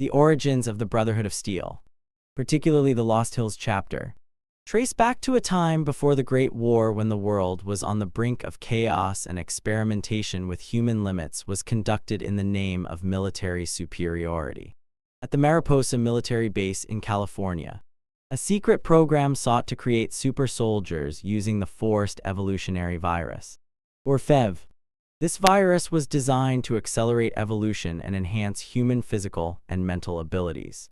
The origins of the Brotherhood of Steel, particularly the Lost Hills chapter, trace back to a time before the Great War when the world was on the brink of chaos and experimentation with human limits was conducted in the name of military superiority. At the Mariposa military base in California, a secret program sought to create super soldiers using the forced evolutionary virus, or FEV. This virus was designed to accelerate evolution and enhance human physical and mental abilities,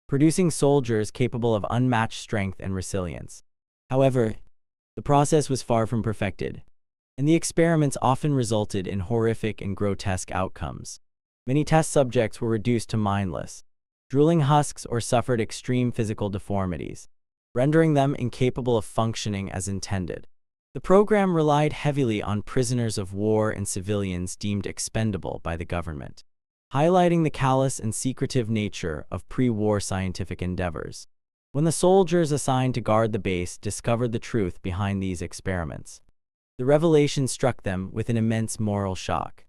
producing soldiers capable of unmatched strength and resilience. However, the process was far from perfected, and the experiments often resulted in horrific and grotesque outcomes. Many test subjects were reduced to mindless, drooling husks, or suffered extreme physical deformities, rendering them incapable of functioning as intended. The program relied heavily on prisoners of war and civilians deemed expendable by the government, highlighting the callous and secretive nature of pre-war scientific endeavors. When the soldiers assigned to guard the base discovered the truth behind these experiments, the revelation struck them with an immense moral shock.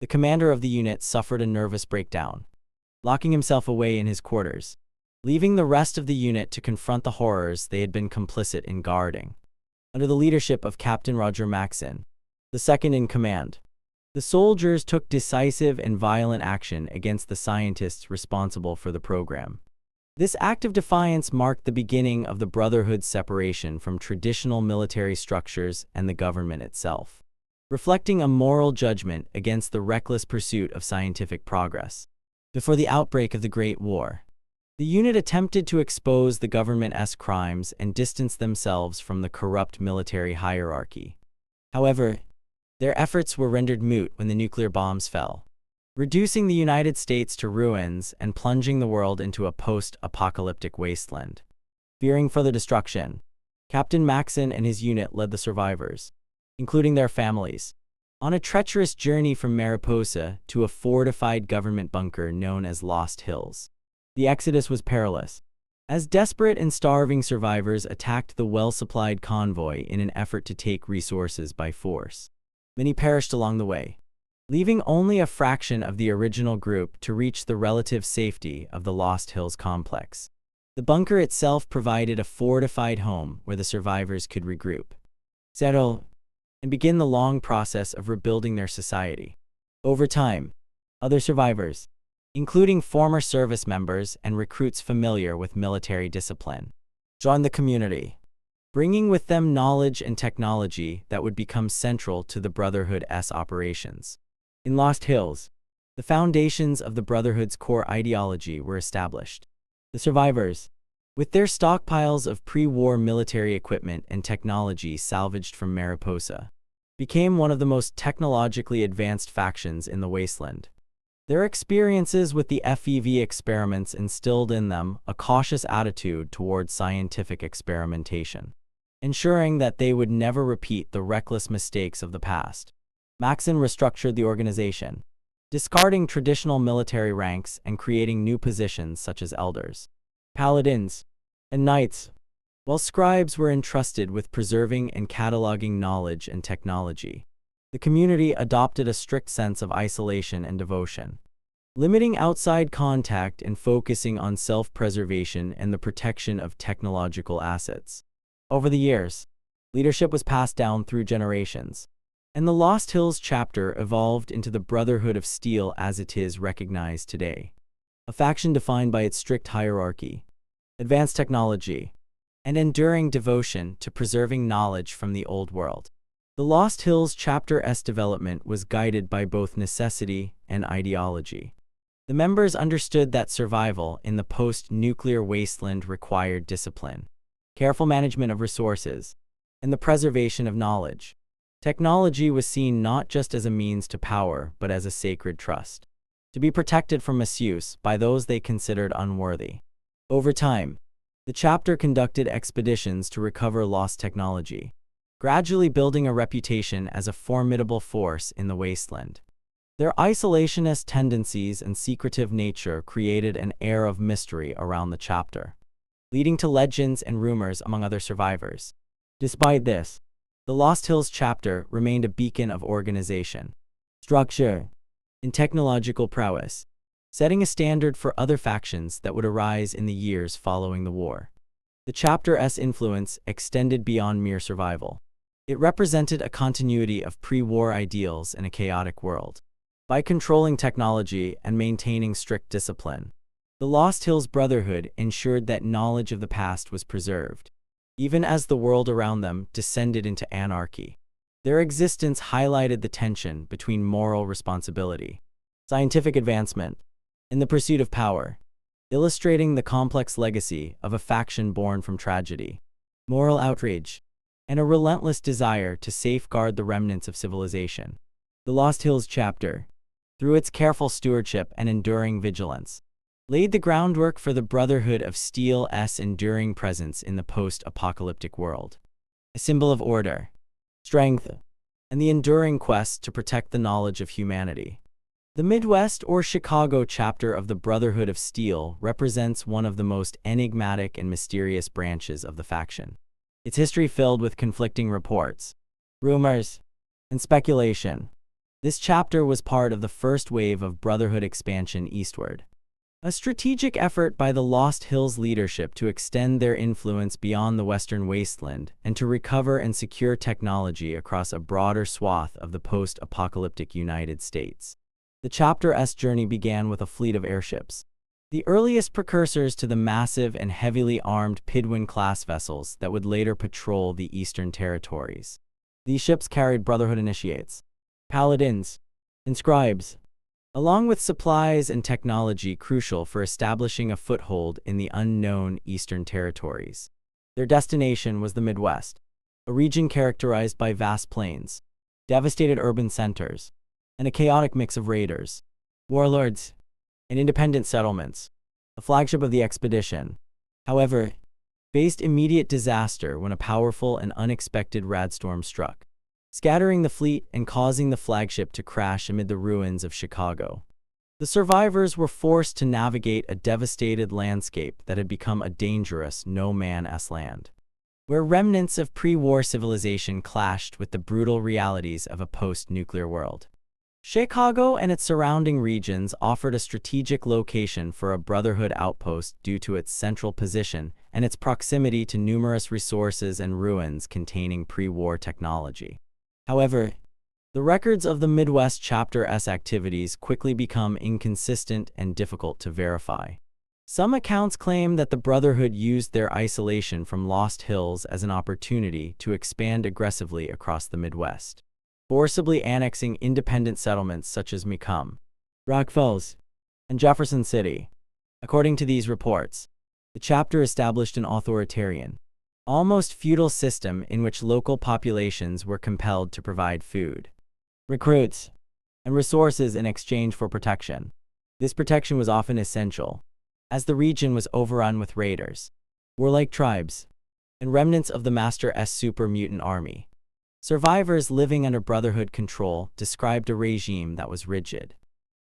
The commander of the unit suffered a nervous breakdown, locking himself away in his quarters, leaving the rest of the unit to confront the horrors they had been complicit in guarding. Under the leadership of Captain Roger Maxson, the second in command, the soldiers took decisive and violent action against the scientists responsible for the program. This act of defiance marked the beginning of the Brotherhood's separation from traditional military structures and the government itself, reflecting a moral judgment against the reckless pursuit of scientific progress. Before the outbreak of the Great War, the unit attempted to expose the government's crimes and distance themselves from the corrupt military hierarchy. However, their efforts were rendered moot when the nuclear bombs fell, reducing the United States to ruins and plunging the world into a post-apocalyptic wasteland. Fearing further destruction, Captain Maxson and his unit led the survivors, including their families, on a treacherous journey from Mariposa to a fortified government bunker known as Lost Hills. The exodus was perilous, as desperate and starving survivors attacked the well-supplied convoy in an effort to take resources by force. Many perished along the way, leaving only a fraction of the original group to reach the relative safety of the Lost Hills complex. The bunker itself provided a fortified home where the survivors could regroup, settle, and begin the long process of rebuilding their society. Over time, other survivors, including former service members and recruits familiar with military discipline, joined the community, bringing with them knowledge and technology that would become central to the Brotherhood's operations. In Lost Hills, the foundations of the Brotherhood's core ideology were established. The survivors, with their stockpiles of pre-war military equipment and technology salvaged from Mariposa, became one of the most technologically advanced factions in the wasteland. Their experiences with the FEV experiments instilled in them a cautious attitude towards scientific experimentation, ensuring that they would never repeat the reckless mistakes of the past. Maxson restructured the organization, discarding traditional military ranks and creating new positions such as elders, paladins, and knights, while scribes were entrusted with preserving and cataloging knowledge and technology. The community adopted a strict sense of isolation and devotion, limiting outside contact and focusing on self-preservation and the protection of technological assets. Over the years, leadership was passed down through generations, and the Lost Hills chapter evolved into the Brotherhood of Steel as it is recognized today, a faction defined by its strict hierarchy, advanced technology, and enduring devotion to preserving knowledge from the old world. The Lost Hills chapter's development was guided by both necessity and ideology. The members understood that survival in the post-nuclear wasteland required discipline, careful management of resources, and the preservation of knowledge. Technology was seen not just as a means to power, but as a sacred trust, to be protected from misuse by those they considered unworthy. Over time, the chapter conducted expeditions to recover lost technology, gradually building a reputation as a formidable force in the wasteland. Their isolationist tendencies and secretive nature created an air of mystery around the chapter, leading to legends and rumors among other survivors. Despite this, the Lost Hills chapter remained a beacon of organization, structure, and technological prowess, setting a standard for other factions that would arise in the years following the war. The Chapter's influence extended beyond mere survival. It represented a continuity of pre-war ideals in a chaotic world. By controlling technology and maintaining strict discipline, the Lost Hills Brotherhood ensured that knowledge of the past was preserved, even as the world around them descended into anarchy. Their existence highlighted the tension between moral responsibility, scientific advancement, and the pursuit of power, illustrating the complex legacy of a faction born from tragedy, moral outrage, and a relentless desire to safeguard the remnants of civilization. The Lost Hills chapter, through its careful stewardship and enduring vigilance, laid the groundwork for the Brotherhood of Steel's enduring presence in the post-apocalyptic world. A symbol of order, strength, and the enduring quest to protect the knowledge of humanity. The Midwest or Chicago chapter of the Brotherhood of Steel represents one of the most enigmatic and mysterious branches of the faction. Its history filled with conflicting reports, rumors, and speculation. This chapter was part of the first wave of Brotherhood expansion eastward, a strategic effort by the Lost Hills leadership to extend their influence beyond the Western Wasteland and to recover and secure technology across a broader swath of the post-apocalyptic United States. The Chapter's journey began with a fleet of airships, the earliest precursors to the massive and heavily armed Pidwin-class vessels that would later patrol the Eastern Territories. These ships carried Brotherhood initiates, paladins, and scribes, along with supplies and technology crucial for establishing a foothold in the unknown Eastern Territories. Their destination was the Midwest, a region characterized by vast plains, devastated urban centers, and a chaotic mix of raiders, warlords, and independent settlements. The flagship of the expedition, however, faced immediate disaster when a powerful and unexpected radstorm struck, scattering the fleet and causing the flagship to crash amid the ruins of Chicago. The survivors were forced to navigate a devastated landscape that had become a dangerous no-man's land, where remnants of pre-war civilization clashed with the brutal realities of a post-nuclear world. Chicago and its surrounding regions offered a strategic location for a Brotherhood outpost due to its central position and its proximity to numerous resources and ruins containing pre-war technology. However, the records of the Midwest Chapter's activities quickly become inconsistent and difficult to verify. Some accounts claim that the Brotherhood used their isolation from Lost Hills as an opportunity to expand aggressively across the Midwest, forcibly annexing independent settlements such as Macomb, Rock Falls, and Jefferson City. According to these reports, the chapter established an authoritarian, almost feudal system in which local populations were compelled to provide food, recruits, and resources in exchange for protection. This protection was often essential, as the region was overrun with raiders, warlike tribes, and remnants of the Master's super mutant army. Survivors living under Brotherhood control described a regime that was rigid,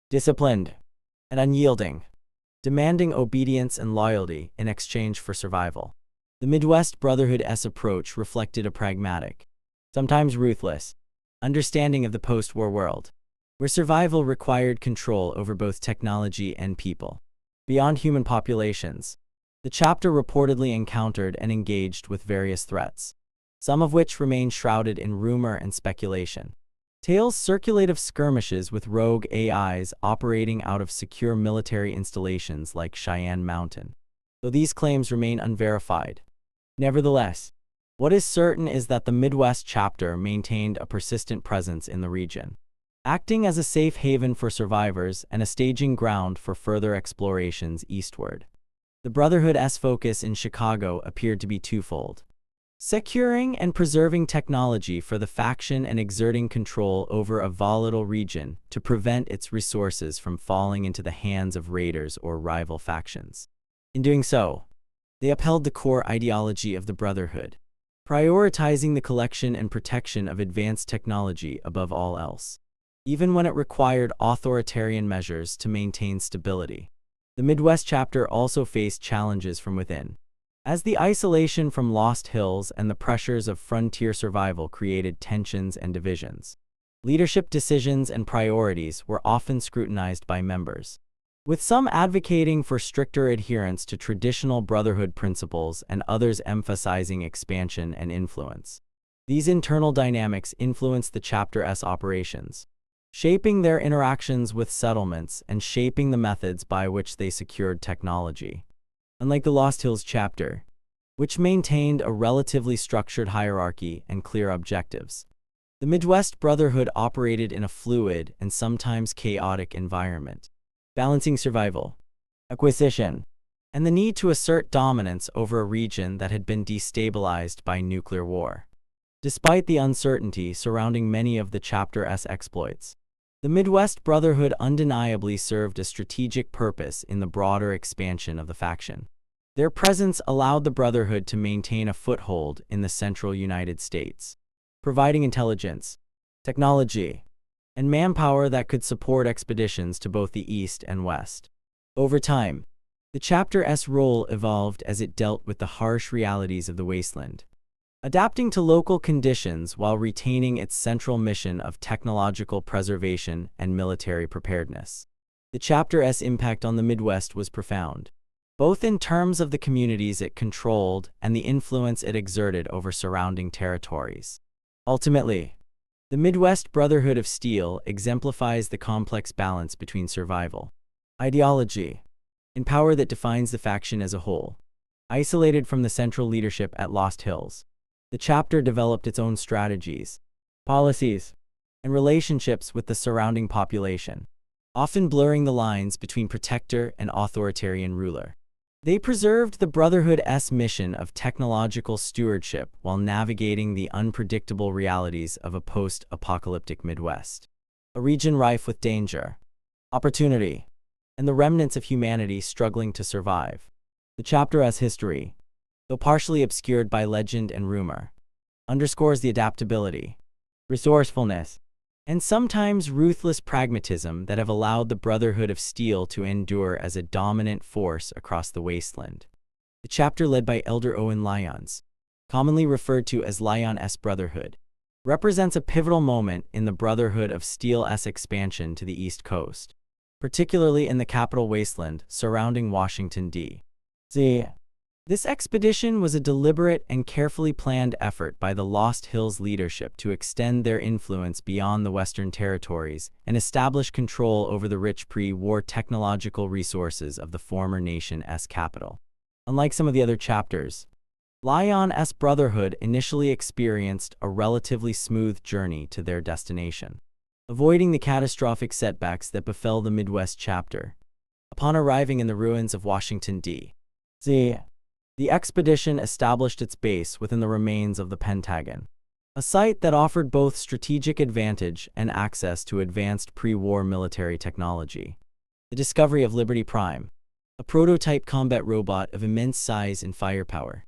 disciplined, and unyielding, demanding obedience and loyalty in exchange for survival. The Midwest Brotherhood's approach reflected a pragmatic, sometimes ruthless, understanding of the post-war world, where survival required control over both technology and people. Beyond human populations, the chapter reportedly encountered and engaged with various threats, some of which remain shrouded in rumor and speculation. Tales circulate of skirmishes with rogue AIs operating out of secure military installations like Cheyenne Mountain, though these claims remain unverified. Nevertheless, what is certain is that the Midwest chapter maintained a persistent presence in the region, acting as a safe haven for survivors and a staging ground for further explorations eastward. The Brotherhood's focus in Chicago appeared to be twofold: securing and preserving technology for the faction and exerting control over a volatile region to prevent its resources from falling into the hands of raiders or rival factions. In doing so, they upheld the core ideology of the Brotherhood, prioritizing the collection and protection of advanced technology above all else, even when it required authoritarian measures to maintain stability. The Midwest chapter also faced challenges from within, as the isolation from Lost Hills and the pressures of frontier survival created tensions and divisions. Leadership decisions and priorities were often scrutinized by members, with some advocating for stricter adherence to traditional Brotherhood principles and others emphasizing expansion and influence. These internal dynamics influenced the Chapter's operations, shaping their interactions with settlements and shaping the methods by which they secured technology. Unlike the Lost Hills chapter, which maintained a relatively structured hierarchy and clear objectives, the Midwest Brotherhood operated in a fluid and sometimes chaotic environment, balancing survival, acquisition, and the need to assert dominance over a region that had been destabilized by nuclear war. Despite the uncertainty surrounding many of the Chapter's exploits, the Midwest Brotherhood undeniably served a strategic purpose in the broader expansion of the faction. Their presence allowed the Brotherhood to maintain a foothold in the central United States, providing intelligence, technology, and manpower that could support expeditions to both the East and West. Over time, the Chapter's role evolved as it dealt with the harsh realities of the wasteland, adapting to local conditions while retaining its central mission of technological preservation and military preparedness. The Chapter's impact on the Midwest was profound, both in terms of the communities it controlled and the influence it exerted over surrounding territories. Ultimately, the Midwest Brotherhood of Steel exemplifies the complex balance between survival, ideology, and power that defines the faction as a whole. Isolated from the central leadership at Lost Hills, the chapter developed its own strategies, policies, and relationships with the surrounding population, often blurring the lines between protector and authoritarian ruler. They preserved the Brotherhood's mission of technological stewardship while navigating the unpredictable realities of a post-apocalyptic Midwest, a region rife with danger, opportunity, and the remnants of humanity struggling to survive. The Chapter's history, though partially obscured by legend and rumor, underscores the adaptability, resourcefulness, and sometimes ruthless pragmatism that have allowed the Brotherhood of Steel to endure as a dominant force across the wasteland. The chapter led by Elder Owen Lyons, commonly referred to as Lyon's Brotherhood, represents a pivotal moment in the Brotherhood of Steel's expansion to the East Coast, particularly in the capital wasteland surrounding Washington, D.C. This expedition was a deliberate and carefully planned effort by the Lost Hills leadership to extend their influence beyond the Western territories and establish control over the rich pre-war technological resources of the former nation's capital. Unlike some of the other chapters, Lyon's Brotherhood initially experienced a relatively smooth journey to their destination, avoiding the catastrophic setbacks that befell the Midwest chapter. Upon arriving in the ruins of Washington, D.C., the expedition established its base within the remains of the Pentagon, a site that offered both strategic advantage and access to advanced pre-war military technology. The discovery of Liberty Prime, a prototype combat robot of immense size and firepower,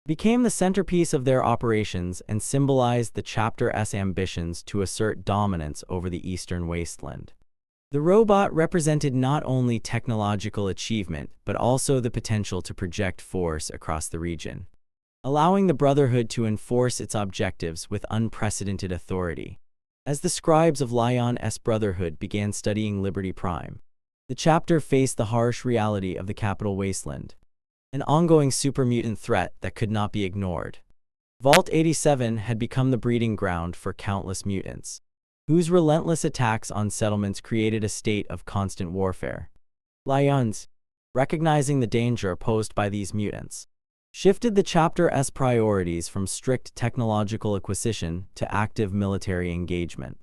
became the centerpiece of their operations and symbolized the Chapter's ambitions to assert dominance over the eastern wasteland. The robot represented not only technological achievement but also the potential to project force across the region, allowing the Brotherhood to enforce its objectives with unprecedented authority. As the scribes of Lyon's Brotherhood began studying Liberty Prime, the chapter faced the harsh reality of the capital wasteland, an ongoing super-mutant threat that could not be ignored. Vault 87 had become the breeding ground for countless mutants, whose relentless attacks on settlements created a state of constant warfare. Lyons, recognizing the danger posed by these mutants, shifted the Chapter's priorities from strict technological acquisition to active military engagement.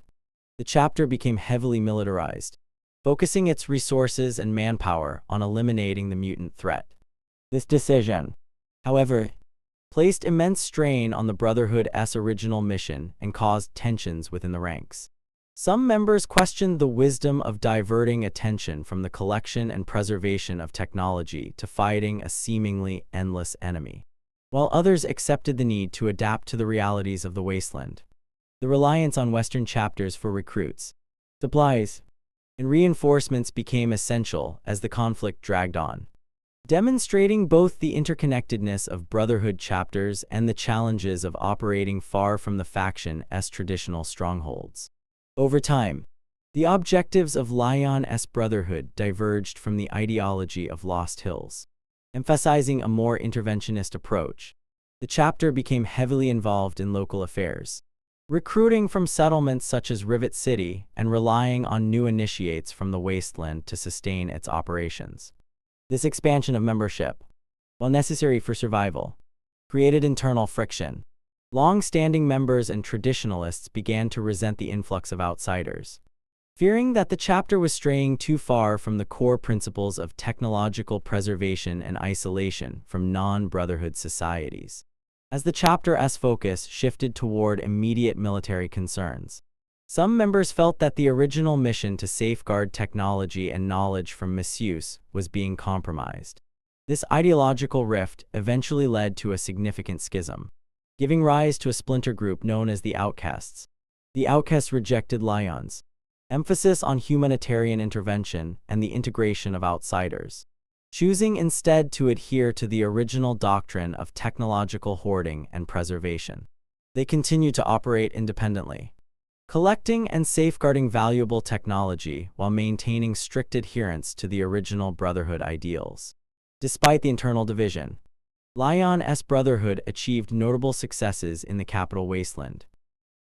The chapter became heavily militarized, focusing its resources and manpower on eliminating the mutant threat. This decision, however, placed immense strain on the Brotherhood's original mission and caused tensions within the ranks. Some members questioned the wisdom of diverting attention from the collection and preservation of technology to fighting a seemingly endless enemy, while others accepted the need to adapt to the realities of the wasteland. The reliance on Western chapters for recruits, supplies, and reinforcements became essential as the conflict dragged on, demonstrating both the interconnectedness of Brotherhood chapters and the challenges of operating far from the faction's traditional strongholds. Over time, The objectives of Lyon's Brotherhood diverged from the ideology of Lost Hills. Emphasizing a more interventionist approach, the chapter became heavily involved in local affairs, recruiting from settlements such as Rivet City and relying on new initiates from the wasteland to sustain its operations. This expansion of membership, while necessary for survival, created internal friction. Long-standing members and traditionalists began to resent the influx of outsiders, fearing that the chapter was straying too far from the core principles of technological preservation and isolation from non-Brotherhood societies. As the chapter's focus shifted toward immediate military concerns, some members felt that the original mission to safeguard technology and knowledge from misuse was being compromised. This ideological rift eventually led to a significant schism, giving rise to a splinter group known as the Outcasts. The Outcasts rejected Lyon's emphasis on humanitarian intervention and the integration of outsiders, choosing instead to adhere to the original doctrine of technological hoarding and preservation. They continued to operate independently, collecting and safeguarding valuable technology while maintaining strict adherence to the original Brotherhood ideals. Despite the internal division, Lyon's Brotherhood achieved notable successes in the capital wasteland.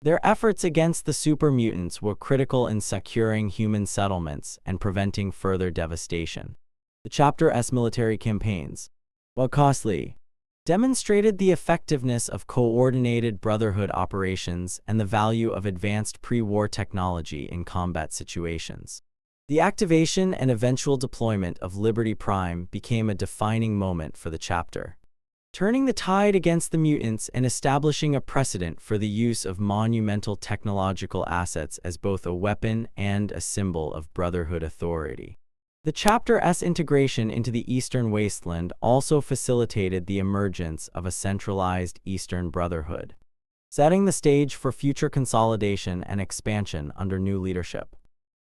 Their efforts against the super mutants were critical in securing human settlements and preventing further devastation. The chapter's military campaigns, while costly, demonstrated the effectiveness of coordinated Brotherhood operations and the value of advanced pre-war technology in combat situations. The activation and eventual deployment of Liberty Prime became a defining moment for the chapter, turning the tide against the mutants and establishing a precedent for the use of monumental technological assets as both a weapon and a symbol of Brotherhood authority. The chapter's integration into the Eastern Wasteland also facilitated the emergence of a centralized Eastern Brotherhood, setting the stage for future consolidation and expansion under new leadership.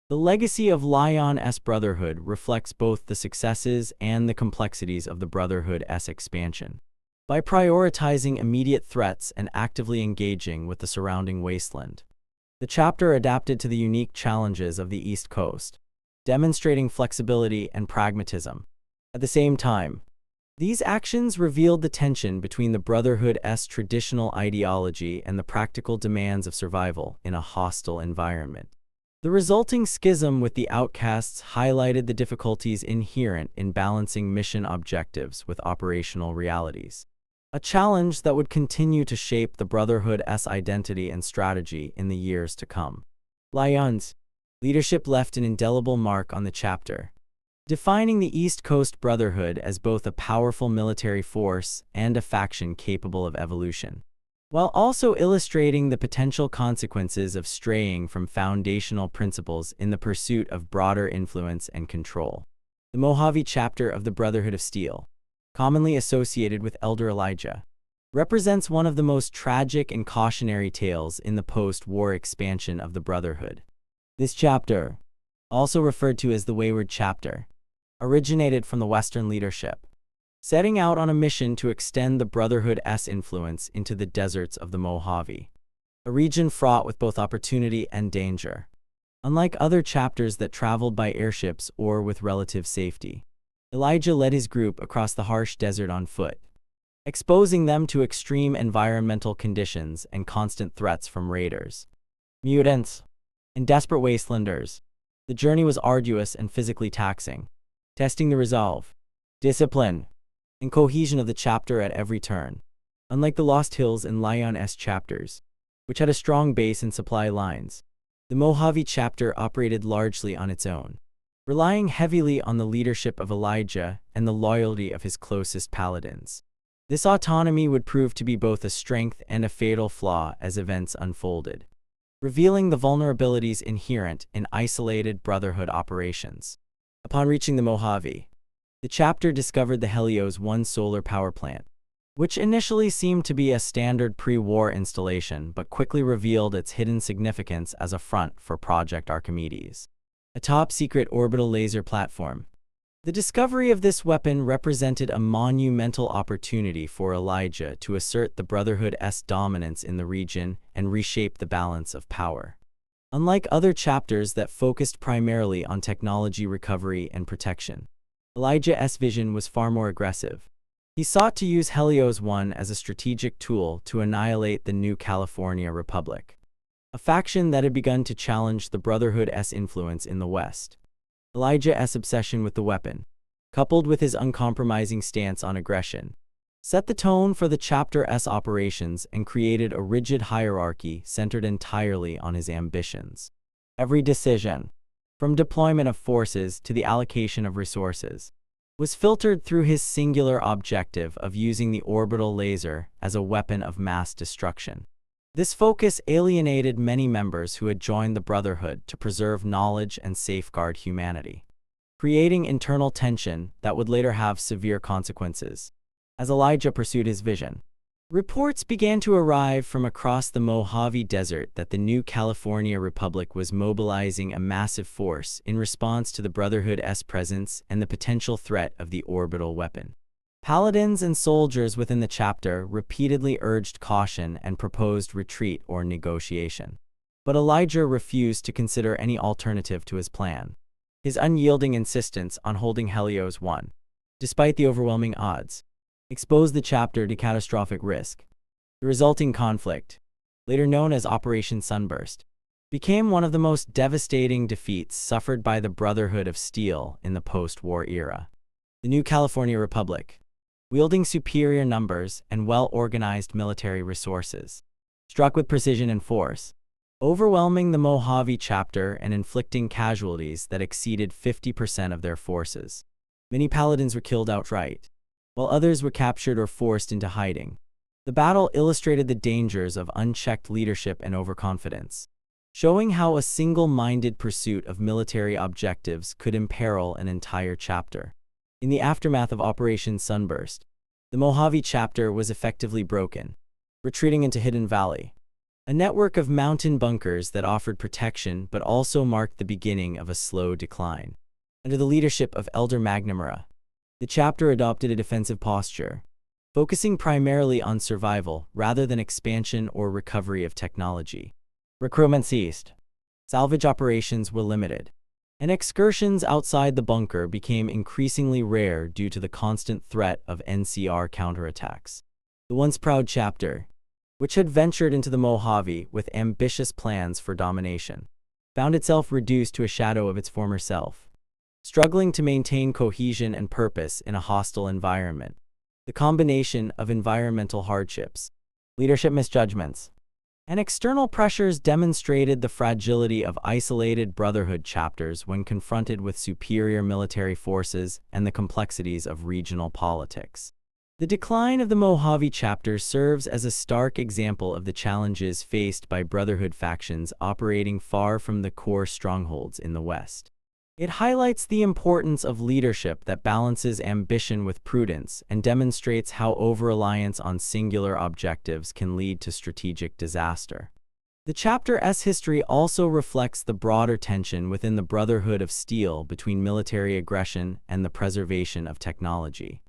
The legacy of Lyon's Brotherhood reflects both the successes and the complexities of the Brotherhood's expansion. By prioritizing immediate threats and actively engaging with the surrounding wasteland, the chapter adapted to the unique challenges of the East Coast, demonstrating flexibility and pragmatism. At the same time, these actions revealed the tension between the Brotherhood's traditional ideology and the practical demands of survival in a hostile environment. The resulting schism with the Outcasts highlighted the difficulties inherent in balancing mission objectives with operational realities, a challenge that would continue to shape the Brotherhood's identity and strategy in the years to come. Lyon's leadership left an indelible mark on the chapter, defining the East Coast Brotherhood as both a powerful military force and a faction capable of evolution, while also illustrating the potential consequences of straying from foundational principles in the pursuit of broader influence and control. The Mojave chapter of the Brotherhood of Steel, commonly associated with Elder Elijah, represents one of the most tragic and cautionary tales in the post-war expansion of the Brotherhood. This chapter, also referred to as the Wayward Chapter, originated from the Western leadership, setting out on a mission to extend the Brotherhood's influence into the deserts of the Mojave, a region fraught with both opportunity and danger. Unlike other chapters that traveled by airships or with relative safety, Elijah led his group across the harsh desert on foot, exposing them to extreme environmental conditions and constant threats from raiders, mutants, and desperate wastelanders. The journey was arduous and physically taxing, testing the resolve, discipline, and cohesion of the chapter at every turn. Unlike the Lost Hills and Lyon's chapters, which had a strong base and supply lines, the Mojave chapter operated largely on its own, relying heavily on the leadership of Elijah and the loyalty of his closest paladins. This autonomy would prove to be both a strength and a fatal flaw as events unfolded, revealing the vulnerabilities inherent in isolated Brotherhood operations. Upon reaching the Mojave, the chapter discovered the Helios 1 solar power plant, which initially seemed to be a standard pre-war installation but quickly revealed its hidden significance as a front for Project Archimedes, a top-secret orbital laser platform. The discovery of this weapon represented a monumental opportunity for Elijah to assert the Brotherhood's dominance in the region and reshape the balance of power. Unlike other chapters that focused primarily on technology recovery and protection, Elijah's vision was far more aggressive. He sought to use Helios I as a strategic tool to annihilate the new California Republic, a faction that had begun to challenge the Brotherhood's influence in the West. Elijah's obsession with the weapon, coupled with his uncompromising stance on aggression, set the tone for the chapter's operations and created a rigid hierarchy centered entirely on his ambitions. Every decision, from deployment of forces to the allocation of resources, was filtered through his singular objective of using the orbital laser as a weapon of mass destruction. This focus alienated many members who had joined the Brotherhood to preserve knowledge and safeguard humanity, creating internal tension that would later have severe consequences. As Elijah pursued his vision, reports began to arrive from across the Mojave Desert that the new California Republic was mobilizing a massive force in response to the Brotherhood's presence and the potential threat of the orbital weapon. Paladins and soldiers within the chapter repeatedly urged caution and proposed retreat or negotiation. But Elijah refused to consider any alternative to his plan. His unyielding insistence on holding Helios I, despite the overwhelming odds, exposed the chapter to catastrophic risk. The resulting conflict, later known as Operation Sunburst, became one of the most devastating defeats suffered by the Brotherhood of Steel in the post-war era. The new California Republic, wielding superior numbers and well-organized military resources, struck with precision and force, overwhelming the Mojave chapter and inflicting casualties that exceeded 50% of their forces. Many paladins were killed outright, while others were captured or forced into hiding. The battle illustrated the dangers of unchecked leadership and overconfidence, showing how a single-minded pursuit of military objectives could imperil an entire chapter. In the aftermath of Operation Sunburst, the Mojave chapter was effectively broken, retreating into Hidden Valley, a network of mountain bunkers that offered protection but also marked the beginning of a slow decline. Under the leadership of Elder McNamara, the chapter adopted a defensive posture, focusing primarily on survival rather than expansion or recovery of technology. Recruitment ceased. Salvage operations were limited, and excursions outside the bunker became increasingly rare due to the constant threat of NCR counterattacks. The once proud chapter, which had ventured into the Mojave with ambitious plans for domination, found itself reduced to a shadow of its former self, struggling to maintain cohesion and purpose in a hostile environment. The combination of environmental hardships, leadership misjudgments, and external pressures demonstrated the fragility of isolated Brotherhood chapters when confronted with superior military forces and the complexities of regional politics. The decline of the Mojave chapter serves as a stark example of the challenges faced by Brotherhood factions operating far from the core strongholds in the West. It highlights the importance of leadership that balances ambition with prudence and demonstrates how over-reliance on singular objectives can lead to strategic disaster. The chapter's history also reflects the broader tension within the Brotherhood of Steel between military aggression and the preservation of technology,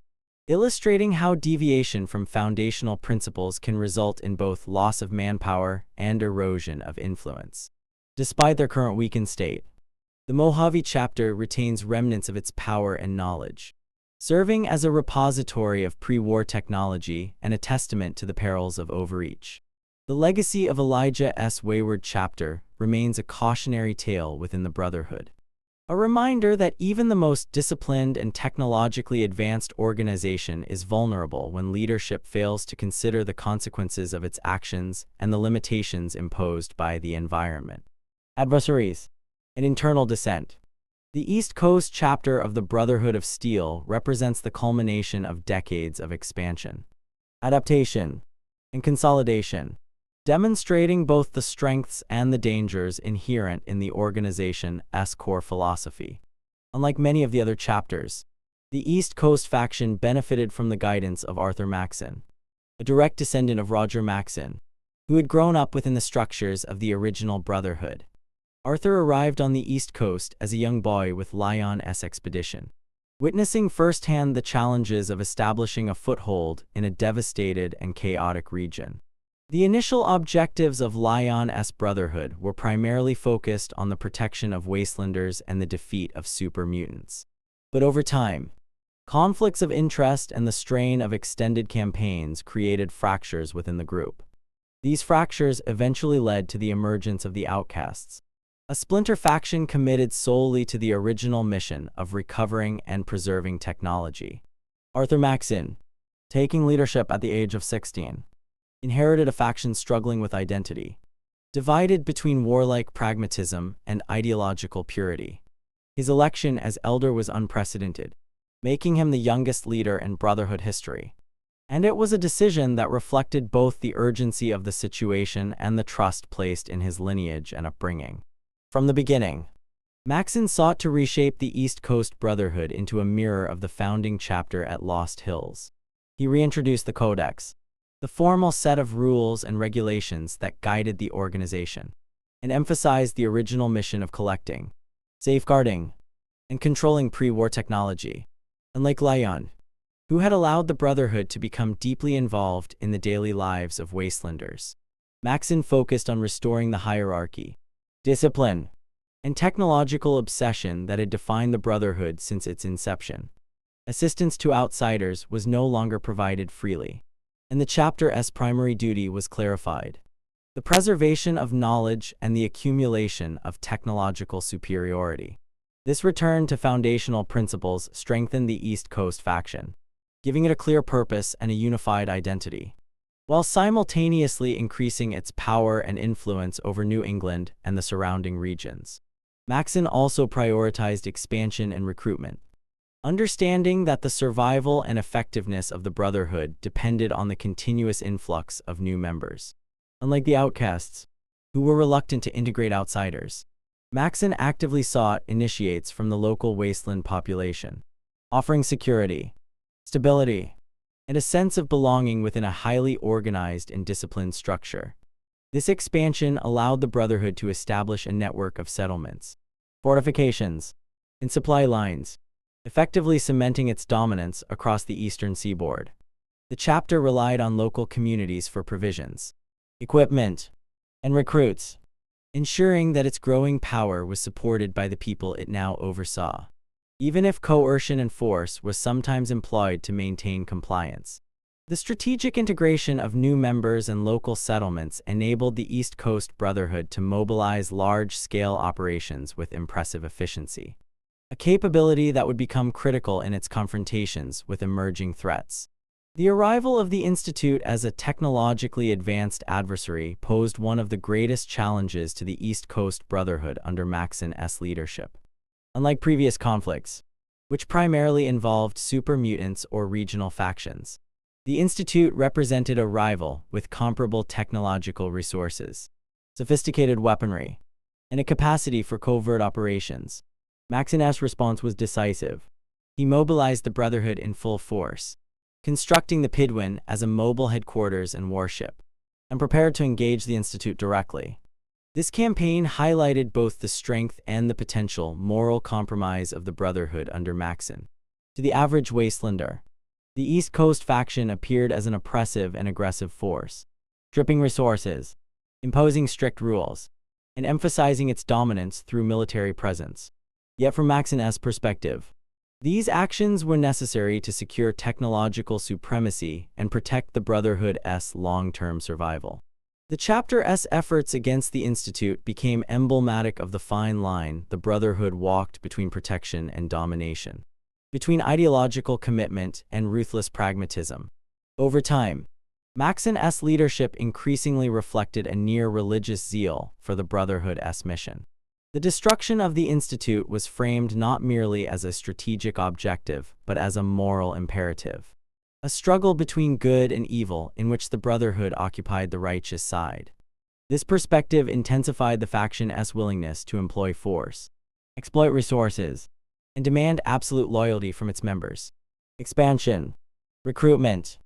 illustrating how deviation from foundational principles can result in both loss of manpower and erosion of influence. Despite their current weakened state, the Mojave chapter retains remnants of its power and knowledge, serving as a repository of pre-war technology and a testament to the perils of overreach. The legacy of Elijah's wayward chapter remains a cautionary tale within the Brotherhood, a reminder that even the most disciplined and technologically advanced organization is vulnerable when leadership fails to consider the consequences of its actions and the limitations imposed by the environment. Adversaries. An internal dissent. The East Coast chapter of the Brotherhood of Steel represents the culmination of decades of expansion, adaptation, and consolidation, demonstrating both the strengths and the dangers inherent in the organization's core philosophy. Unlike many of the other chapters, the East Coast faction benefited from the guidance of Arthur Maxson, a direct descendant of Roger Maxson, who had grown up within the structures of the original Brotherhood. Arthur arrived on the East Coast as a young boy with Lyon's expedition, witnessing firsthand the challenges of establishing a foothold in a devastated and chaotic region. The initial objectives of Lyon's Brotherhood were primarily focused on the protection of wastelanders and the defeat of super mutants. But over time, conflicts of interest and the strain of extended campaigns created fractures within the group. These fractures eventually led to the emergence of the Outcasts, a splinter faction committed solely to the original mission of recovering and preserving technology. Arthur Maxson, taking leadership at the age of 16, inherited a faction struggling with identity, divided between warlike pragmatism and ideological purity. His election as elder was unprecedented, making him the youngest leader in Brotherhood history. And it was a decision that reflected both the urgency of the situation and the trust placed in his lineage and upbringing. From the beginning, Maxson sought to reshape the East Coast Brotherhood into a mirror of the founding chapter at Lost Hills. He reintroduced the Codex, the formal set of rules and regulations that guided the organization, and emphasized the original mission of collecting, safeguarding, and controlling pre-war technology. Unlike Lyon, who had allowed the Brotherhood to become deeply involved in the daily lives of wastelanders, Maxson focused on restoring the hierarchy, discipline, and technological obsession that had defined the Brotherhood since its inception. Assistance to outsiders was no longer provided freely, and the chapter's primary duty was clarified: the preservation of knowledge and the accumulation of technological superiority. This return to foundational principles strengthened the East Coast faction, giving it a clear purpose and a unified identity, while simultaneously increasing its power and influence over New England and the surrounding regions. Maxson also prioritized expansion and recruitment, understanding that the survival and effectiveness of the Brotherhood depended on the continuous influx of new members. Unlike the Outcasts, who were reluctant to integrate outsiders, Maxson actively sought initiates from the local wasteland population, offering security, stability, and a sense of belonging within a highly organized and disciplined structure. This expansion allowed the Brotherhood to establish a network of settlements, fortifications, and supply lines, effectively cementing its dominance across the eastern seaboard. The chapter relied on local communities for provisions, equipment, and recruits, ensuring that its growing power was supported by the people it now oversaw, even if coercion and force was sometimes employed to maintain compliance. The strategic integration of new members and local settlements enabled the East Coast Brotherhood to mobilize large-scale operations with impressive efficiency, a capability that would become critical in its confrontations with emerging threats. The arrival of the Institute as a technologically advanced adversary posed one of the greatest challenges to the East Coast Brotherhood under Maxson's leadership. Unlike previous conflicts, which primarily involved super mutants or regional factions, the Institute represented a rival with comparable technological resources, sophisticated weaponry, and a capacity for covert operations. Maxson's response was decisive. He mobilized the Brotherhood in full force, constructing the Pidwin as a mobile headquarters and warship, and prepared to engage the Institute directly. This campaign highlighted both the strength and the potential moral compromise of the Brotherhood under Maxson. To the average wastelander, the East Coast faction appeared as an oppressive and aggressive force, stripping resources, imposing strict rules, and emphasizing its dominance through military presence. Yet from Maxson's perspective, these actions were necessary to secure technological supremacy and protect the Brotherhood's long-term survival. The chapter's efforts against the Institute became emblematic of the fine line the Brotherhood walked between protection and domination, between ideological commitment and ruthless pragmatism. Over time, Maxson's leadership increasingly reflected a near-religious zeal for the Brotherhood's mission. The destruction of the Institute was framed not merely as a strategic objective, but as a moral imperative, a struggle between good and evil in which the Brotherhood occupied the righteous side. This perspective intensified the faction's willingness to employ force, exploit resources, and demand absolute loyalty from its members. Expansion, recruitment,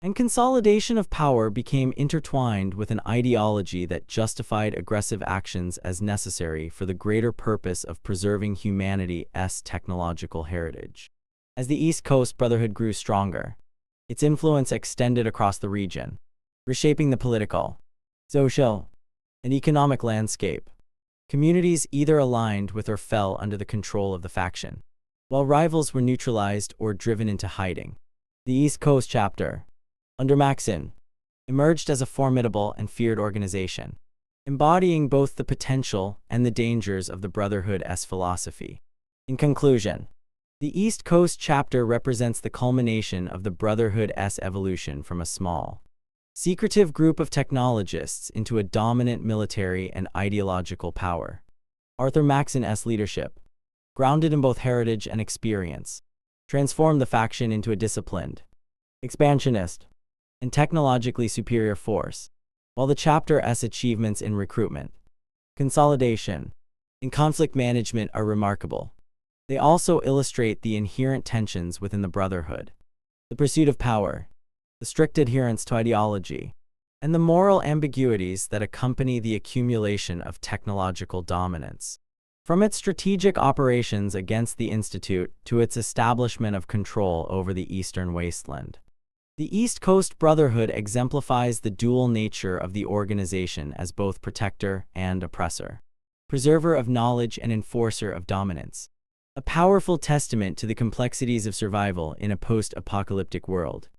and consolidation of power became intertwined with an ideology that justified aggressive actions as necessary for the greater purpose of preserving humanity's technological heritage. As the East Coast Brotherhood grew stronger, its influence extended across the region, reshaping the political, social, and economic landscape. Communities either aligned with or fell under the control of the faction, while rivals were neutralized or driven into hiding. The East Coast chapter, under Maxim, emerged as a formidable and feared organization, embodying both the potential and the dangers of the Brotherhood's philosophy. In conclusion, the East Coast chapter represents the culmination of the Brotherhood's evolution from a small, secretive group of technologists into a dominant military and ideological power. Arthur Maxim's leadership, grounded in both heritage and experience, transformed the faction into a disciplined, expansionist, and technologically superior force, while the chapter's achievements in recruitment, consolidation, and conflict management are remarkable. They also illustrate the inherent tensions within the Brotherhood, the pursuit of power, the strict adherence to ideology, and the moral ambiguities that accompany the accumulation of technological dominance. From its strategic operations against the Institute to its establishment of control over the Eastern Wasteland, the East Coast Brotherhood exemplifies the dual nature of the organization as both protector and oppressor, preserver of knowledge and enforcer of dominance, a powerful testament to the complexities of survival in a post-apocalyptic world.